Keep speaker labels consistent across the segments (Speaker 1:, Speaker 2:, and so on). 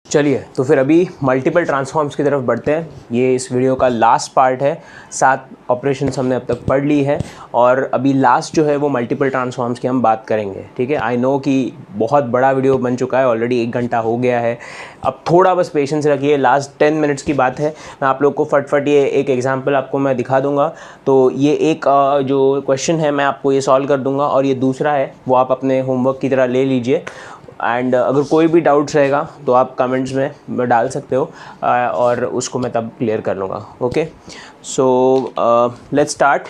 Speaker 1: चलिए तो फिर अभी मल्टीपल ट्रांसफॉर्म्स की तरफ बढ़ते हैं। ये इस वीडियो का लास्ट पार्ट है। 7 ऑपरेशंस हमने अब तक पढ़ ली है और अभी लास्ट जो है वो मल्टीपल ट्रांसफॉर्म्स की हम बात करेंगे। ठीक है, आई नो कि बहुत बड़ा वीडियो बन चुका है, ऑलरेडी 1 घंटा हो गया है। अब थोड़ा बस पेशेंस रखिए, लास्ट 10 मिनट्स की बात है। मैं आप लोग को फटफट ये एक एग्जाम्पल आपको मैं दिखा दूंगा। तो ये एक जो क्वेश्चन है मैं आपको ये सॉल्व कर दूंगा और ये दूसरा है वो आप अपने होमवर्क की तरह ले लीजिए। एंड अगर कोई भी डाउट्स रहेगा तो आप कमेंट्स में डाल सकते हो और उसको मैं तब क्लियर कर लूँगा। Okay, so let's start.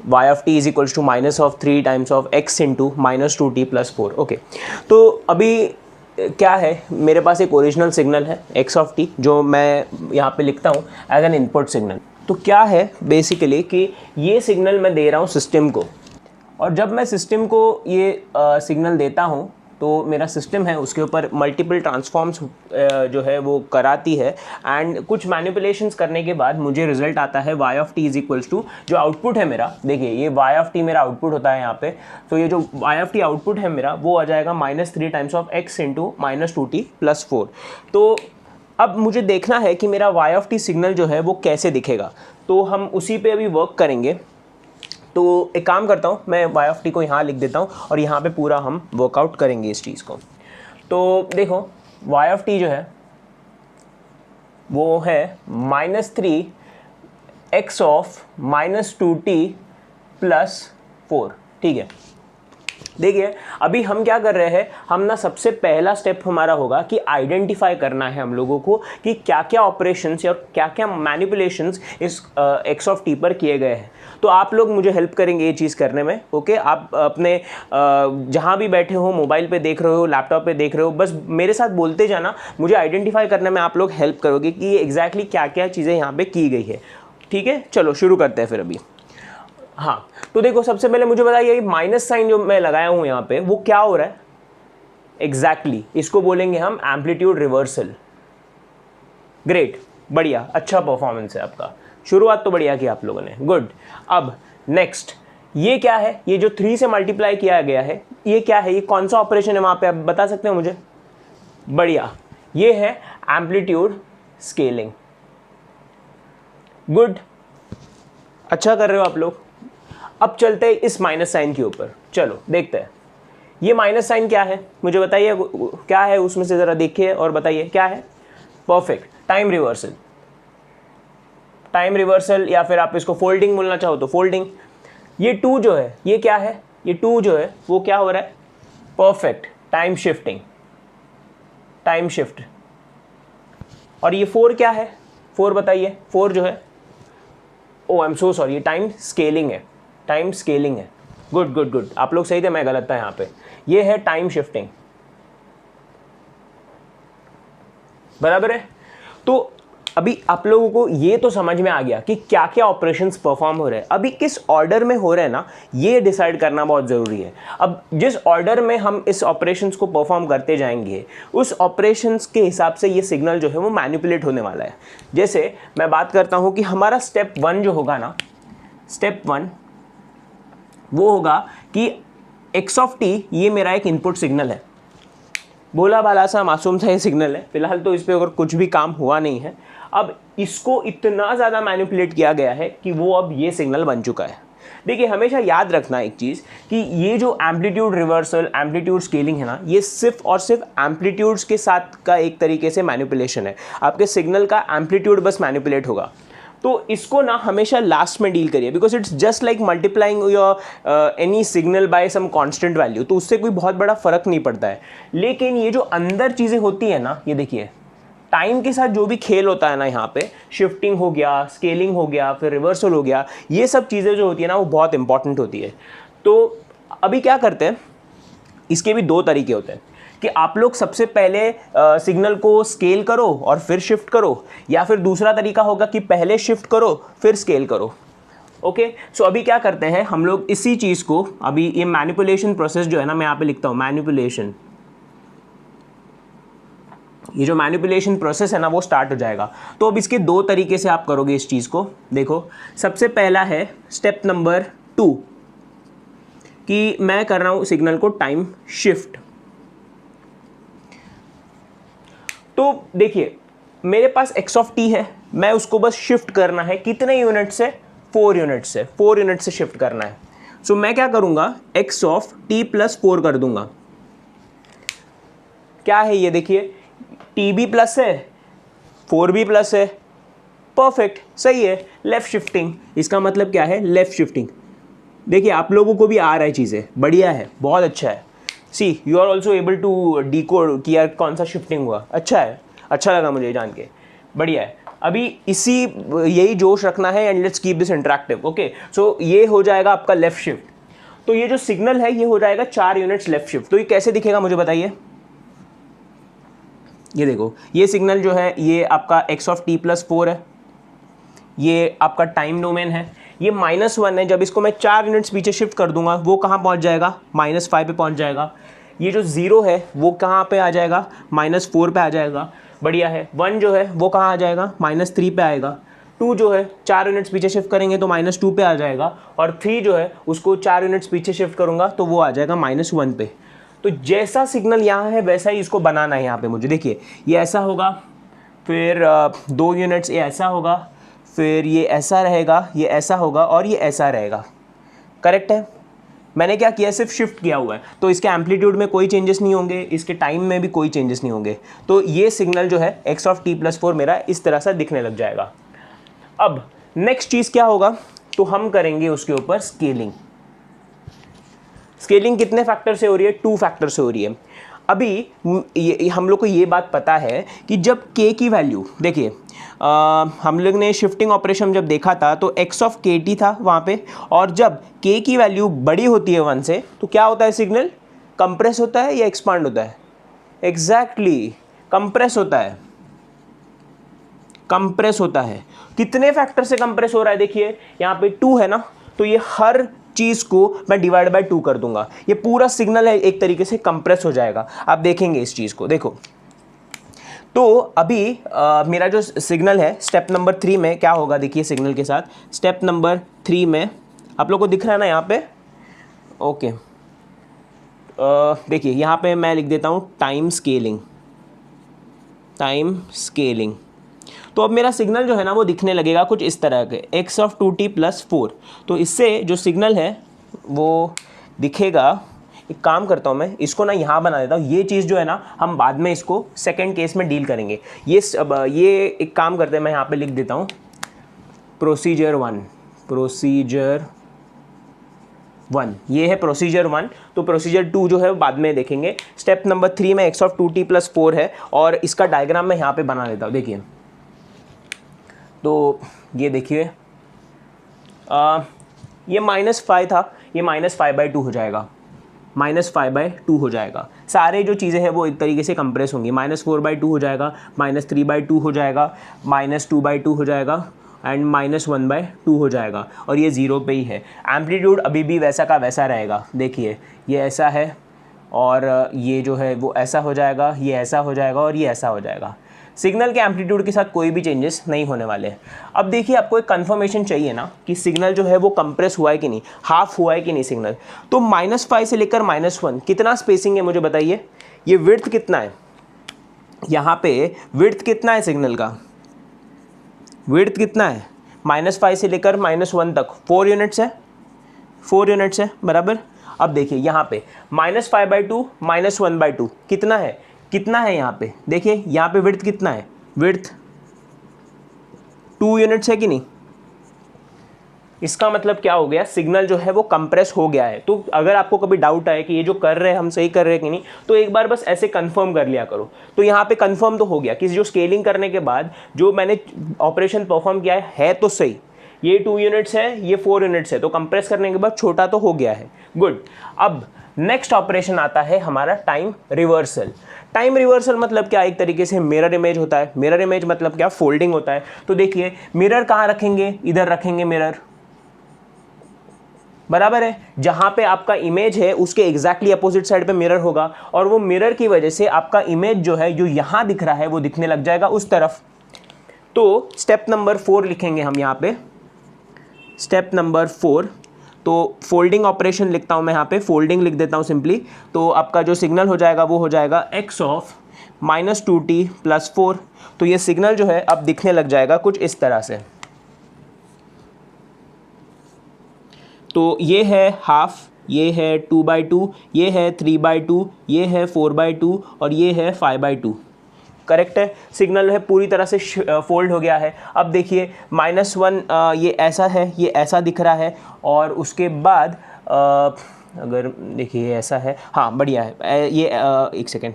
Speaker 1: y of t is equals to minus of 3 times of x into minus 2t plus 4। Okay, तो अभी क्या है, मेरे पास एक ओरिजिनल सिग्नल है x ऑफ t जो मैं यहाँ पे लिखता हूँ एज एन इनपुट सिग्नल। तो क्या है बेसिकली कि ये सिग्नल मैं दे रहा हूँ सिस्टम को, और जब मैं सिस्टम को ये सिग्नल देता हूँ तो मेरा सिस्टम है उसके ऊपर मल्टीपल ट्रांसफॉर्म्स जो है वो कराती है एंड कुछ मैनिपुलेशंस करने के बाद मुझे रिजल्ट आता है y of t is equals to, जो आउटपुट है मेरा, देखिए ये y ऑफ t मेरा आउटपुट होता है यहाँ पे। तो ये जो y ऑफ t आउटपुट है मेरा वो आ जाएगा -3 times of x into minus 2t plus 4। तो अब मुझे देखना है कि मेरा y ऑफ t सिग्नल जो है वो कैसे दिखेगा, तो हम उसी पे अभी वर्क करेंगे। तो एक काम करता हूँ, मैं y ऑफ t को यहाँ लिख देता हूँ और यहाँ पे पूरा हम वर्कआउट करेंगे इस चीज़ को। तो देखो y ऑफ t जो है वो है -3 x ऑफ -2t प्लस 4। ठीक है, देखिए अभी हम क्या कर रहे हैं, हम ना सबसे पहला स्टेप हमारा होगा कि आइडेंटिफाई करना है हम लोगों को कि क्या क्या ऑपरेशंस या क्या क्या मैनिपुलेशंस इस x ऑफ t पर किए गए हैं। तो आप लोग मुझे हेल्प करेंगे ये चीज़ करने में। ओके, आप अपने जहाँ भी बैठे हो, मोबाइल पे देख रहे हो, लैपटॉप पे देख रहे हो, बस मेरे साथ बोलते जाना, मुझे आइडेंटिफाई करने में आप लोग हेल्प करोगे कि ये एग्जैक्टली क्या क्या चीज़ें यहाँ पर की गई है। ठीक है, चलो शुरू करते हैं फिर अभी। हाँ, तो देखो सबसे पहले मुझे बताइए माइनस साइन जो मैं लगाया हूं यहां पे वो क्या हो रहा है एग्जैक्टली इसको बोलेंगे हम एम्पलीट्यूड रिवर्सल। ग्रेट, बढ़िया, अच्छा परफॉर्मेंस है आपका, शुरुआत तो बढ़िया की आप लोगों ने, गुड। अब नेक्स्ट ये क्या है, ये जो 3 से मल्टीप्लाई किया गया है ये क्या है, ये कौन सा ऑपरेशन है वहां पे, आप बता सकते हो मुझे? बढ़िया, ये है एम्पलीट्यूड स्केलिंग। गुड, अच्छा कर रहे हो आप लोग। अब चलते हैं इस माइनस साइन के ऊपर, चलो देखते हैं ये माइनस साइन क्या है, मुझे बताइए क्या है उसमें से, जरा देखिए और बताइए क्या है। Perfect, time reversal. Time reversal या फिर आप इसको फोल्डिंग बोलना चाहो तो फोल्डिंग। ये 2 जो है ये क्या है, ये 2 जो है वो क्या हो रहा है, perfect, time shifting, time shift. और ये 4 क्या है, 4 बताइए, 4 जो है, ओ आई एम सो सॉरी, ये टाइम स्केलिंग है, टाइम स्केलिंग है। गुड गुड गुड, आप लोग सही थे, मैं गलत था यहाँ पे। ये है टाइम शिफ्टिंग, बराबर है। तो अभी आप लोगों को ये तो समझ में आ गया कि क्या क्या ऑपरेशंस परफॉर्म हो रहे हैं। अभी किस ऑर्डर में हो रहे हैं ना, ये डिसाइड करना बहुत ज़रूरी है। अब जिस ऑर्डर में हम इस ऑपरेशंस को परफॉर्म करते जाएंगे उस ऑपरेशंस के हिसाब से ये सिग्नल जो है वो मैनिपुलेट होने वाला है। जैसे मैं बात करता हूँ कि हमारा स्टेप 1 जो होगा ना, स्टेप 1 वो होगा कि x ऑफ t ये मेरा एक इनपुट सिग्नल है, भोला भाला सा मासूम सा ये सिग्नल है, फिलहाल तो इस पर अगर कुछ भी काम हुआ नहीं है। अब इसको इतना ज़्यादा मैनिपुलेट किया गया है कि वो अब ये सिग्नल बन चुका है। देखिए हमेशा याद रखना एक चीज़ कि ये जो एम्पलीट्यूड रिवर्सल, एम्पलीट्यूड स्केलिंग है ना, ये सिर्फ और सिर्फ एम्पलीट्यूड्स के साथ का एक तरीके से मैनिपुलेशन है। आपके सिग्नल का एम्पलीट्यूड बस मैनिपुलेट होगा। तो इसको ना हमेशा लास्ट में डील करिए, because it's just like multiplying your any signal by some constant value, तो उससे कोई बहुत बड़ा फर्क नहीं पड़ता है। लेकिन ये जो अंदर चीज़ें होती है ना, ये देखिए टाइम के साथ जो भी खेल होता है ना, यहाँ पे शिफ्टिंग हो गया, स्केलिंग हो गया, फिर रिवर्सल हो गया, ये सब चीज़ें जो होती है ना वो बहुत इंपॉर्टेंट होती है। तो अभी क्या करते हैं, इसके भी 2 तरीके होते हैं कि आप लोग सबसे पहले सिग्नल को स्केल करो और फिर शिफ्ट करो, या फिर दूसरा तरीका होगा कि पहले शिफ्ट करो फिर स्केल करो। ओके, सो अभी क्या करते हैं हम लोग इसी चीज़ को, अभी ये मैनिपुलेशन प्रोसेस जो है ना, मैं यहाँ पे लिखता हूँ मैनिपुलेशन, ये जो मैनिपुलेशन प्रोसेस है ना वो स्टार्ट हो जाएगा। तो अब इसके 2 तरीके से आप करोगे इस चीज़ को। देखो सबसे पहला है स्टेप नंबर 2 कि मैं कर रहा हूँ सिग्नल को टाइम शिफ्ट। तो देखिए मेरे पास x ऑफ t है, मैं उसको बस शिफ्ट करना है कितने यूनिट से, 4 यूनिट से, 4 यूनिट से शिफ्ट करना है। सो मैं क्या करूंगा, x ऑफ t प्लस 4 कर दूंगा। क्या है ये देखिए, t भी प्लस है 4 भी प्लस है, परफेक्ट सही है, लेफ्ट शिफ्टिंग। इसका मतलब क्या है, लेफ्ट शिफ्टिंग। देखिए आप लोगों को भी आ रहा है चीज़ें, बढ़िया है, बहुत अच्छा है। See you are also able to decode कि यार कौन सा शिफ्टिंग हुआ, अच्छा है, अच्छा लगा मुझे जान के, बढ़िया है। अभी यही जोश रखना है and let's keep this interactive. Okay, so ये हो जाएगा आपका लेफ्ट शिफ्ट। तो ये जो सिग्नल है ये हो जाएगा 4 यूनिट्स लेफ्ट शिफ्ट। तो ये कैसे दिखेगा मुझे बताइए। ये देखो ये सिग्नल जो है ये आपका x ऑफ t प्लस 4 है, ये आपका टाइम डोमेन है, ये -1 है। जब इसको मैं 4 यूनिट्स पीछे शिफ्ट कर दूंगा वो कहाँ पहुँच जाएगा, -5 पे पहुँच जाएगा। ये जो 0 है वो कहाँ पे आ जाएगा, -4 पे आ जाएगा, बढ़िया है। 1 जो है वो कहाँ आ जाएगा, -3 पे आएगा। 2 जो है 4 यूनिट्स पीछे शिफ्ट करेंगे तो -2 पे आ जाएगा, और 3 जो है उसको 4 यूनिट्स पीछे शिफ्ट करूँगा तो वो आ जाएगा -1 पे। तो जैसा सिग्नल यहाँ है वैसा ही इसको बनाना है यहाँ पे मुझे। देखिए ये ऐसा होगा, फिर 2 यूनिट्स ये ऐसा होगा, फिर ये ऐसा रहेगा, ये ऐसा होगा और ये ऐसा रहेगा। करेक्ट है, मैंने क्या किया, सिर्फ शिफ्ट किया हुआ है। तो इसके एम्पलीट्यूड में कोई चेंजेस नहीं होंगे, इसके टाइम में भी कोई चेंजेस नहीं होंगे। तो ये सिग्नल जो है x ऑफ t प्लस 4 मेरा इस तरह से दिखने लग जाएगा। अब नेक्स्ट चीज़ क्या होगा, तो हम करेंगे उसके ऊपर स्केलिंग। स्केलिंग कितने फैक्टर से हो रही है, 2 फैक्टर से हो रही है। अभी हम लोग को ये बात पता है कि जब k की वैल्यू, देखिए हम लोग ने शिफ्टिंग ऑपरेशन जब देखा था तो x ऑफ kt था वहाँ पे, और जब k की वैल्यू बड़ी होती है 1 से तो क्या होता है, सिग्नल कंप्रेस होता है या एक्सपांड होता है, एग्जैक्टली कंप्रेस होता है, कंप्रेस होता है। कितने फैक्टर से कंप्रेस हो रहा है, देखिए यहाँ पे 2 है ना, तो ये हर चीज़ को मैं डिवाइड बाय 2 कर दूंगा, ये पूरा सिग्नल है एक तरीके से कंप्रेस हो जाएगा। आप देखेंगे इस चीज़ को, देखो तो अभी मेरा जो सिग्नल है स्टेप नंबर 3 में क्या होगा, देखिए सिग्नल के साथ स्टेप नंबर 3 में आप लोग को दिख रहा है ना यहाँ पे, ओके देखिए यहाँ पे मैं लिख देता हूँ टाइम स्केलिंग, टाइम स्केलिंग। तो अब मेरा सिग्नल जो है ना वो दिखने लगेगा कुछ इस तरह के, x ऑफ 2t प्लस 4। तो इससे जो सिग्नल है वो दिखेगा, एक काम करता हूँ मैं इसको ना यहाँ बना देता हूँ। ये चीज़ जो है ना हम बाद में इसको सेकंड केस में डील करेंगे। ये एक काम करते हैं, मैं यहाँ पे लिख देता हूँ प्रोसीजर 1, प्रोसीजर 1 ये है प्रोसीजर 1। तो प्रोसीजर 2 जो है बाद में देखेंगे। स्टेप नंबर 3 में x ऑफ 2t प्लस 4 है, और इसका डायग्राम मैं यहाँ पे बना देता हूँ। देखिए तो ये देखिए ये -5 था, ये -5/2 हो जाएगा, -5/2 हो जाएगा। सारे जो चीज़ें हैं वो एक तरीके से कंप्रेस होंगी, -4/2 हो जाएगा, -3/2 हो जाएगा, -2/2 हो जाएगा एंड -1/2 हो जाएगा, और ये 0 पे ही है। एम्पलीट्यूड अभी भी वैसा का वैसा रहेगा। देखिए ये ऐसा है, और ये जो है वो ऐसा हो जाएगा, ये ऐसा हो जाएगा और ये ऐसा हो जाएगा। सिग्नल के एम्पलीट्यूड के साथ कोई भी चेंजेस नहीं होने वाले हैं। अब देखिए आपको एक कंफर्मेशन चाहिए ना कि सिग्नल जो है वो कंप्रेस हुआ है कि नहीं, हाफ हुआ है कि नहीं सिग्नल। तो -5 से लेकर -1 कितना स्पेसिंग है मुझे बताइए। ये विड्थ कितना है, यहाँ पे विड्थ कितना है सिग्नल का, विड्थ कितना है, -5 से लेकर -1 तक 4 यूनिट्स है, 4 यूनिट्स है बराबर। अब देखिए यहाँ पे -5/2 -1/2 कितना है, कितना है यहाँ पे, देखिए यहाँ पे विड्थ कितना है, विड्थ 2 यूनिट्स है कि नहीं। इसका मतलब क्या हो गया, सिग्नल जो है वो कंप्रेस हो गया है। तो अगर आपको कभी डाउट आए कि ये जो कर रहे हैं हम सही कर रहे हैं कि नहीं, तो एक बार बस ऐसे कंफर्म कर लिया करो। तो यहाँ पे कंफर्म तो हो गया कि जो स्केलिंग करने के बाद जो मैंने ऑपरेशन परफॉर्म किया है तो सही, ये 2 यूनिट्स है, ये 4 यूनिट्स है, तो कंप्रेस करने के बाद छोटा तो हो गया है, गुड। अब नेक्स्ट ऑपरेशन आता है हमारा टाइम रिवर्सल। टाइम रिवर्सल मतलब क्या, एक तरीके से मिरर इमेज होता है। मिरर इमेज मतलब क्या, फोल्डिंग होता है। तो देखिए मिरर कहाँ रखेंगे, इधर रखेंगे मिरर, बराबर है। जहां पे आपका इमेज है उसके एग्जैक्टली अपोजिट साइड पे मिरर होगा, और वो मिरर की वजह से आपका इमेज जो है जो यहां दिख रहा है वो दिखने लग जाएगा उस तरफ। तो स्टेप नंबर 4 लिखेंगे हम यहाँ पे, स्टेप नंबर 4। तो फोल्डिंग ऑपरेशन लिखता हूं मैं यहाँ पे, फोल्डिंग लिख देता हूं सिंपली। तो आपका जो सिग्नल हो जाएगा वो हो जाएगा x ऑफ -2t + 4। तो ये सिग्नल जो है अब दिखने लग जाएगा कुछ इस तरह से। तो ये है हाफ, ये है 2/2, ये है 3/2, ये है 4/2 और ये है 5/2। करेक्ट है, सिग्नल है पूरी तरह से फोल्ड हो गया है। अब देखिए -1 ये ऐसा है, ये ऐसा दिख रहा है, और उसके बाद अगर देखिए ऐसा है, हाँ बढ़िया है। ये एक सेकेंड,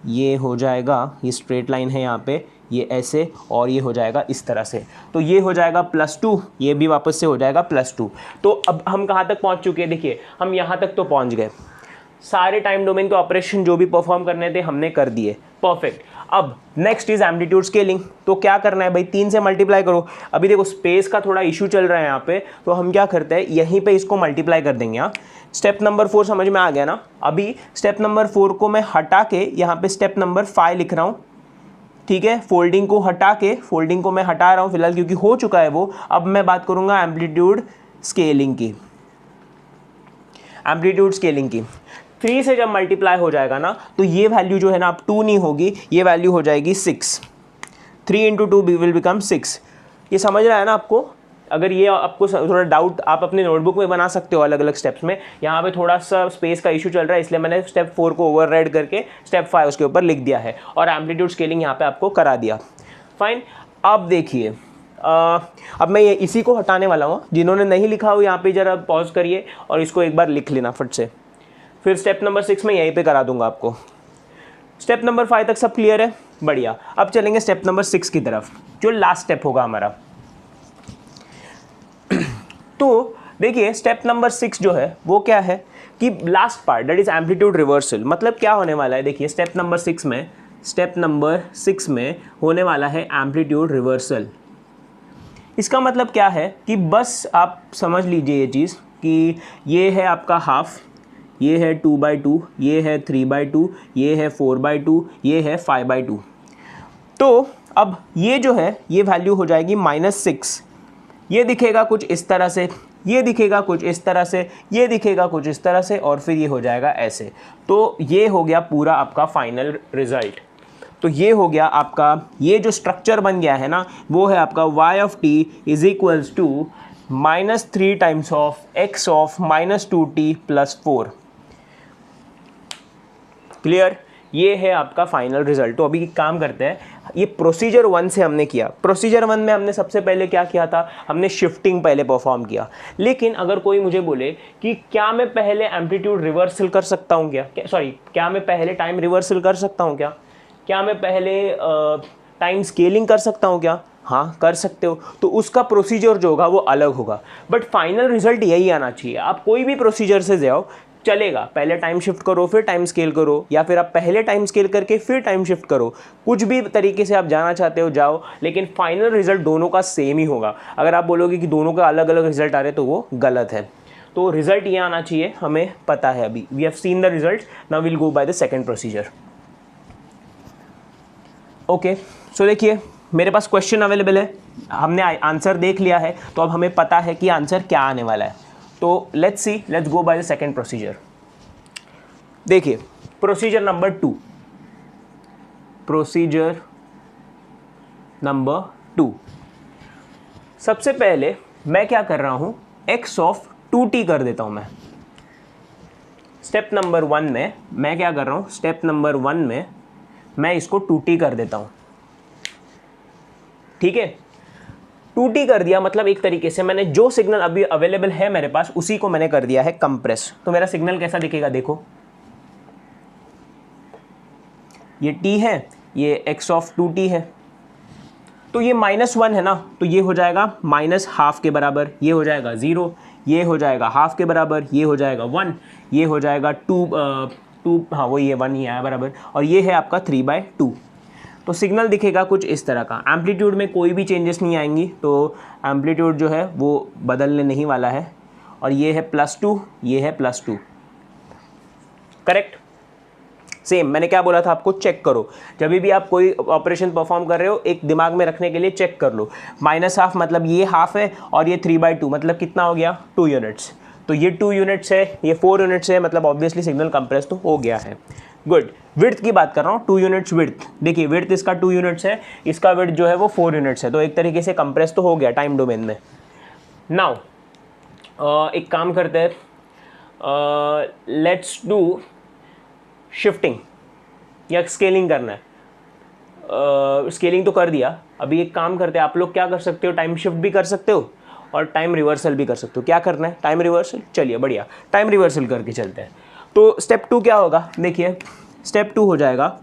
Speaker 1: ये हो जाएगा, ये स्ट्रेट लाइन है यहाँ पे, ये ऐसे, और ये हो जाएगा इस तरह से। तो ये हो जाएगा +2, ये भी वापस से हो जाएगा +2। तो अब हम कहाँ तक पहुँच चुके हैं, देखिए हम यहाँ तक तो पहुँच गए, सारे टाइम डोमेन के ऑपरेशन जो भी परफॉर्म करने थे हमने कर दिए, परफेक्ट। अब नेक्स्ट इज एम्पलीट्यूड स्केलिंग। तो क्या करना है भाई, 3 से मल्टीप्लाई करो। अभी देखो स्पेस का थोड़ा इशू चल रहा है यहाँ पे, तो हम क्या करते हैं, यहीं पे इसको मल्टीप्लाई कर देंगे। हाँ, स्टेप नंबर 4 समझ में आ गया ना। अभी स्टेप नंबर 4 को मैं हटा के यहाँ पे स्टेप नंबर 5 लिख रहा हूँ, ठीक है। फोल्डिंग को हटा के, फोल्डिंग को मैं हटा रहा हूँ फिलहाल क्योंकि हो चुका है वो। अब मैं बात करूँगा एम्पलीट्यूड स्केलिंग की। एम्पलीट्यूड स्केलिंग की 3 से जब मल्टीप्लाई हो जाएगा ना, तो ये वैल्यू जो है ना अब 2 नहीं होगी, ये वैल्यू हो जाएगी 6। 3 × 2 विल बिकम 6। ये समझ रहा है ना आपको। अगर ये आपको थोड़ा डाउट, आप अपने नोटबुक में बना सकते हो अलग अलग स्टेप्स में। यहाँ पे थोड़ा सा स्पेस का इशू चल रहा है, इसलिए मैंने स्टेप 4 को ओवरराइड करके स्टेप 5 उसके ऊपर लिख दिया है, और एम्पलीट्यूड स्केलिंग यहाँ पे आपको करा दिया। फाइन। अब देखिए अब मैं ये इसी को हटाने वाला हूँ। जिन्होंने नहीं लिखा हो यहाँ पे ज़रा पॉज करिए और इसको एक बार लिख लेना फट से। फिर स्टेप नंबर 6 में यहीं पे करा दूंगा आपको। स्टेप नंबर 5 तक सब क्लियर है, बढ़िया। अब चलेंगे स्टेप नंबर 6 की तरफ, जो लास्ट स्टेप होगा हमारा। तो देखिए स्टेप नंबर 6 जो है वो क्या है कि last part, that is amplitude reversal. मतलब क्या होने वाला है, देखिए स्टेप नंबर 6 में होने वाला है एम्पलीट्यूड रिवर्सल। इसका मतलब क्या है कि बस आप समझ लीजिए ये चीज़ कि ये है आपका हाफ, ये है 2/2, ये है 3/2, ये है 4/2, ये है 5/2। तो अब ये जो है ये वैल्यू हो जाएगी -6। ये दिखेगा कुछ इस तरह से, ये दिखेगा कुछ इस तरह से, ये दिखेगा कुछ इस तरह से, और फिर ये हो जाएगा ऐसे। तो ये हो गया पूरा आपका फाइनल रिजल्ट। तो ये हो गया आपका, ये जो स्ट्रक्चर बन गया है ना, वो है आपका y(t) = -3 times of x of -2t + 4। Clear, ये है आपका फाइनल रिजल्ट। तो अभी एक काम करते हैं, ये प्रोसीजर 1 से हमने किया। प्रोसीजर 1 में हमने सबसे पहले क्या किया था, हमने शिफ्टिंग पहले परफॉर्म किया। लेकिन अगर कोई मुझे बोले कि क्या मैं पहले एम्पलीट्यूड रिवर्सल कर सकता हूँ क्या मैं पहले टाइम रिवर्सल कर सकता हूँ क्या मैं पहले टाइम स्केलिंग कर सकता हूँ क्या, हाँ कर सकते हो। तो उसका प्रोसीजर जो होगा वो अलग होगा, बट फाइनल रिजल्ट यही आना चाहिए। आप कोई भी प्रोसीजर से जाओ चलेगा, पहले टाइम शिफ्ट करो फिर टाइम स्केल करो, या फिर आप पहले टाइम स्केल करके फिर टाइम शिफ्ट करो। कुछ भी तरीके से आप जाना चाहते हो जाओ, लेकिन फाइनल रिजल्ट दोनों का सेम ही होगा। अगर आप बोलोगे कि दोनों का अलग अलग रिजल्ट आ रहे हैं तो वो गलत है। तो रिजल्ट ये आना चाहिए, हमें पता है अभी। We have seen the result, now will go by the second procedure. Okay, so देखिए मेरे पास क्वेश्चन अवेलेबल है, हमने आंसर देख लिया है, तो अब हमें पता है कि आंसर क्या आने वाला है। तो let's go by the second procedure. देखिए प्रोसीजर नंबर 2, प्रोसीजर नंबर 2। सबसे पहले मैं क्या कर रहा हूं, x ऑफ 2t कर देता हूं मैं। स्टेप नंबर 1 में मैं क्या कर रहा हूं, स्टेप नंबर 1 में मैं इसको 2t कर देता हूं, ठीक है। 2t कर दिया मतलब एक तरीके से मैंने जो सिग्नल अभी अवेलेबल है मेरे पास उसी को मैंने कर दिया है कंप्रेस। तो मेरा सिग्नल कैसा दिखेगा, देखो ये t है, ये x ऑफ 2t है। तो ये -1 है ना, तो ये हो जाएगा -½ के बराबर, ये हो जाएगा 0, ये हो जाएगा ½ के बराबर, ये हो जाएगा 1, ये हो जाएगा 2 हाँ वही है 1 ही आया बराबर, और ये है आपका 3/2। तो सिग्नल दिखेगा कुछ इस तरह का। एम्पलीट्यूड में कोई भी चेंजेस नहीं आएंगी, तो एम्पलीट्यूड जो है वो बदलने नहीं वाला है। और ये है +2, ये है +2, करेक्ट। सेम मैंने क्या बोला था आपको, चेक करो। जब भी आप कोई ऑपरेशन परफॉर्म कर रहे हो, एक दिमाग में रखने के लिए चेक कर लो। -½ मतलब ये ½ है, और ये 3/2 मतलब कितना हो गया, 2 यूनिट्स। तो ये 2 यूनिट्स है, ये 4 यूनिट्स है, मतलब ऑब्वियसली सिग्नल कंप्रेस तो हो गया है। गुड। विड्थ की बात कर रहा हूँ, 2 यूनिट्स विड्थ। देखिए विड्थ इसका 2 यूनिट्स है, इसका विड्थ जो है वो 4 यूनिट्स है, तो एक तरीके से कंप्रेस तो हो गया टाइम डोमेन में। नाउ एक काम करते हैं, लेट्स डू शिफ्टिंग या स्केलिंग करना है। स्केलिंग तो कर दिया, अभी एक काम करते हैं, आप लोग क्या कर सकते हो, टाइम शिफ्ट भी कर सकते हो और टाइम रिवर्सल भी कर सकते हो। क्या करना है, टाइम रिवर्सल। चलिए बढ़िया, टाइम रिवर्सल करके चलते हैं। तो स्टेप 2 क्या होगा, देखिए स्टेप 2 हो जाएगा,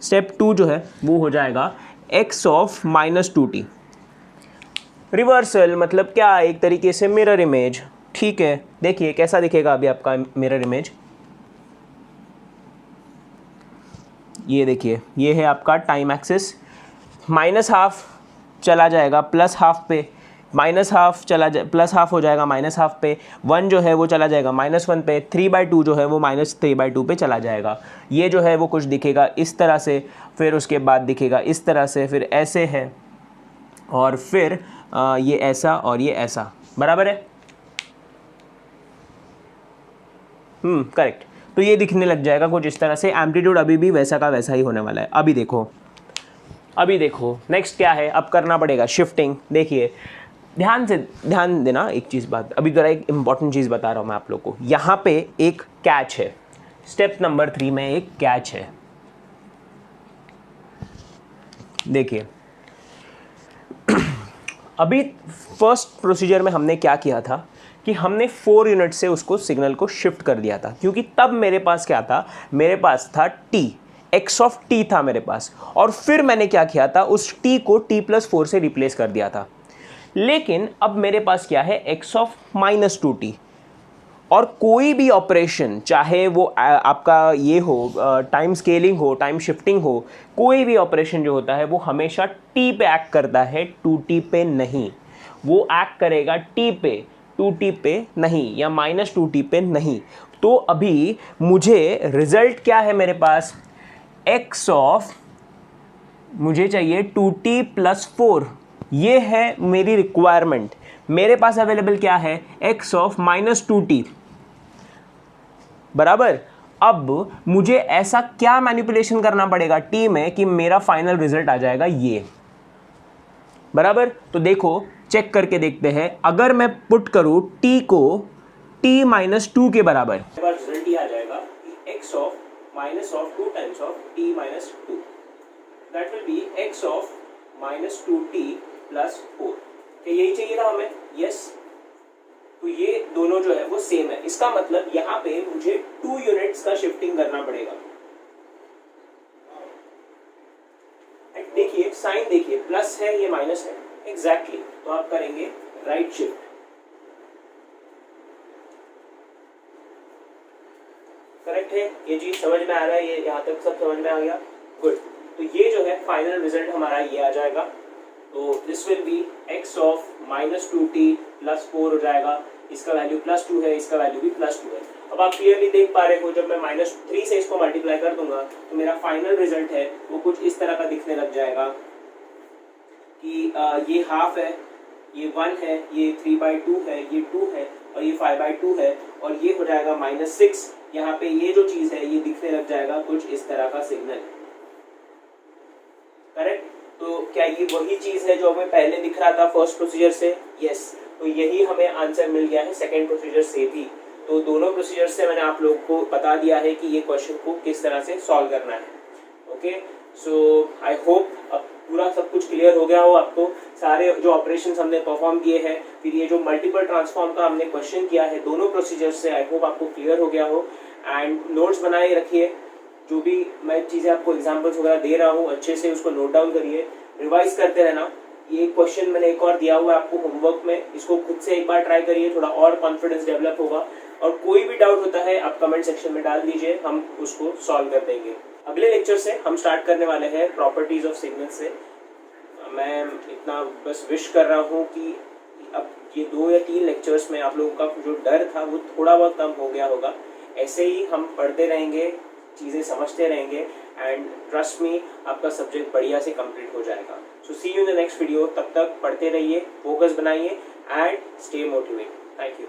Speaker 1: स्टेप 2 जो है वो हो जाएगा x ऑफ -2t। रिवर्सल मतलब क्या, एक तरीके से मिरर इमेज। ठीक है, देखिए कैसा दिखेगा अभी आपका मिरर इमेज। ये देखिए, ये है आपका टाइम एक्सिस, -½ चला जाएगा +½ पे, -½ चला जाए +½ हो जाएगा -½ पे, 1 जो है वो चला जाएगा -1 पे, 3/2 जो है वो -3/2 पे चला जाएगा। ये जो है वो कुछ दिखेगा इस तरह से, फिर उसके बाद दिखेगा इस तरह से, फिर ऐसे है, और फिर ये ऐसा और ये ऐसा, बराबर है। करेक्ट। तो ये दिखने लग जाएगा कुछ इस तरह से। एम्पलीट्यूड अभी भी वैसा का वैसा ही होने वाला है। अभी देखो नेक्स्ट क्या है, अब करना पड़ेगा शिफ्टिंग। देखिए ध्यान देना एक चीज़ बात, अभी ज़रा एक इंपॉर्टेंट चीज़ बता रहा हूँ मैं आप लोग को। यहाँ पे एक कैच है, स्टेप नंबर 3 में एक कैच है। देखिए अभी फर्स्ट प्रोसीजर में हमने क्या किया था कि हमने 4 यूनिट से उसको सिग्नल को शिफ्ट कर दिया था, क्योंकि तब मेरे पास क्या था, मेरे पास था t, x ऑफ t था मेरे पास, और फिर मैंने क्या किया था, उस t को t+4 से रिप्लेस कर दिया था। लेकिन अब मेरे पास क्या है, x ऑफ -2t, और कोई भी ऑपरेशन, चाहे वो आपका ये हो टाइम स्केलिंग हो, टाइम शिफ्टिंग हो, कोई भी ऑपरेशन जो होता है वो हमेशा t पे एक्ट करता है, 2t पे नहीं। वो एक्ट करेगा t पे, 2t पे नहीं, या -2t पे नहीं। तो अभी मुझे रिजल्ट क्या है मेरे पास, x ऑफ, मुझे चाहिए 2t+4, ये है मेरी रिक्वायरमेंट। मेरे पास अवेलेबल क्या है, x ऑफ -2t, बराबर। अब मुझे ऐसा क्या मैनिपुलेशन करना पड़ेगा t में कि मेरा फाइनल रिजल्ट आ जाएगा ये, बराबर। तो देखो चेक करके देखते हैं, अगर मैं पुट करूं t को t-2 के बराबर, रिजल्ट ही आ जाएगा x of -2 times of t-2, that will be x of -2t+4। यही चाहिए था हमें, यस। तो ये दोनों जो है वो सेम है, इसका मतलब यहाँ पे मुझे 2 यूनिट्स का शिफ्टिंग करना पड़ेगा। देखिए साइन, देखिए प्लस है, ये माइनस है, एग्जैक्टली। तो आप करेंगे राइट शिफ्ट। करेक्ट है, ये चीज समझ में आ रहा है, ये यहाँ तक सब समझ में आ गया, गुड। तो ये जो है फाइनल रिजल्ट हमारा ये आ जाएगा। तो this will be x of -2t+4 हो जाएगा, इसका वैल्यू +2 है, इसका वैल्यू भी +2 है। अब आप क्लियरली देख पा रहे हो, जब मैं -3 से इसको मल्टीप्लाई कर दूंगा तो मेरा फाइनल रिजल्ट है वो कुछ इस तरह का दिखने लग जाएगा कि ये हाफ है, ये 1 है, ये 3/2 है, ये 2 है, और ये 5/2 है, और ये हो जाएगा -6। यहाँ पे ये जो चीज़ है ये दिखने लग जाएगा कुछ इस तरह का सिग्नल, करेक्ट। तो क्या ये वही चीज़ है जो हमें पहले दिख रहा था फर्स्ट प्रोसीजर से, यस। तो यही हमें आंसर मिल गया है सेकेंड प्रोसीजर से भी। तो दोनों प्रोसीजर से मैंने आप लोगों को बता दिया है कि ये क्वेश्चन को किस तरह से सॉल्व करना है। ओके, सो आई होप अब पूरा सब कुछ क्लियर हो गया हो आपको। सारे जो ऑपरेशंस हमने परफॉर्म किए हैं, फिर ये जो मल्टीपल ट्रांसफॉर्म का हमने क्वेश्चन किया है दोनों प्रोसीजर से, आई होप आपको क्लियर हो गया हो। एंड नोट्स बनाए रखिए, जो भी मैं चीज़ें आपको एग्जाम्पल्स वगैरह दे रहा हूँ अच्छे से उसको नोट डाउन करिए, रिवाइज करते रहना। ये क्वेश्चन मैंने एक और दिया हुआ है आपको होमवर्क में, इसको खुद से एक बार ट्राई करिए, थोड़ा और कॉन्फिडेंस डेवलप होगा। और कोई भी डाउट होता है आप कमेंट सेक्शन में डाल दीजिए, हम उसको सॉल्व कर देंगे। अगले लेक्चर से हम स्टार्ट करने वाले हैं प्रॉपर्टीज ऑफ सिग्नल से। मैं इतना बस विश कर रहा हूँ कि अब ये 2 या 3 लेक्चर्स में आप लोगों का जो डर था वो थोड़ा बहुत कम हो गया होगा। ऐसे ही हम पढ़ते रहेंगे, चीज़ें समझते रहेंगे, एंड ट्रस्ट मी आपका सब्जेक्ट बढ़िया से कंप्लीट हो जाएगा। So see you in the next video. तब तक पढ़ते रहिए, फोकस बनाइए and stay motivated. Thank you.